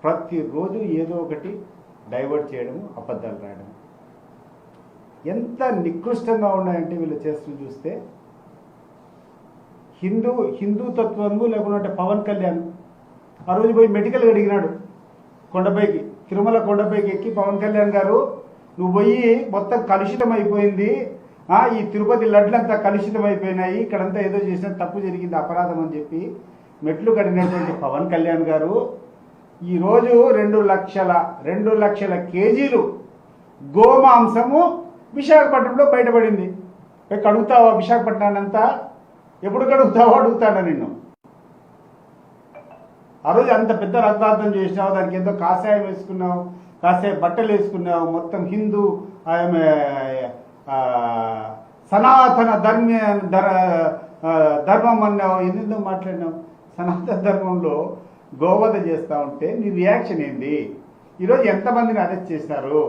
ప్రతిరోజు ఏదో ఒకటి డైవర్ట్ చేయడము, అబద్ధాలు రాయడం. ఎంత నికృష్టంగా ఉన్నాయంటే వీళ్ళు చేస్తున్న చూస్తే. హిందూతత్వము లేకుంటే పవన్ కళ్యాణ్ ఆ రోజు పోయి మెడికల్ అడిగినాడు కొండపైకి, తిరుమల కొండపైకి ఎక్కి, పవన్ కళ్యాణ్ గారు నువ్వు పోయి మొత్తం కలుషితం అయిపోయింది, ఈ తిరుపతి లడ్లంతా కలుషితం అయిపోయినాయి, ఇక్కడంతా ఏదో చేసిన తప్పు జరిగింది, అపరాధం అని చెప్పి మెట్లు కడిగినటువంటి పవన్ కళ్యాణ్ గారు ఈరోజు 2 లక్షల కేజీలు గోమాంసము విశాఖపట్నంలో బయటపడింది. కడుగుతావా విశాఖపట్నాన్ని అంతా? ఎప్పుడు కడుగుతావో అడుగుతాడా నిన్ను. ఆ రోజు అంత పెద్ద రక్తార్థం చేసినావు, దానికి ఎంతో కాషాయం వేసుకున్నావు, కాసేపు బట్టలు వేసుకున్నావు, మొత్తం హిందూ సనాతన ధర్మం అన్నావు, ఎందుకు మాట్లాడినావు. సనాతన ధర్మంలో గోవధ చేస్తూ ఉంటే నీ రియాక్షన్ ఏంది? ఈరోజు ఎంతమందిని అరెస్ట్ చేశారు?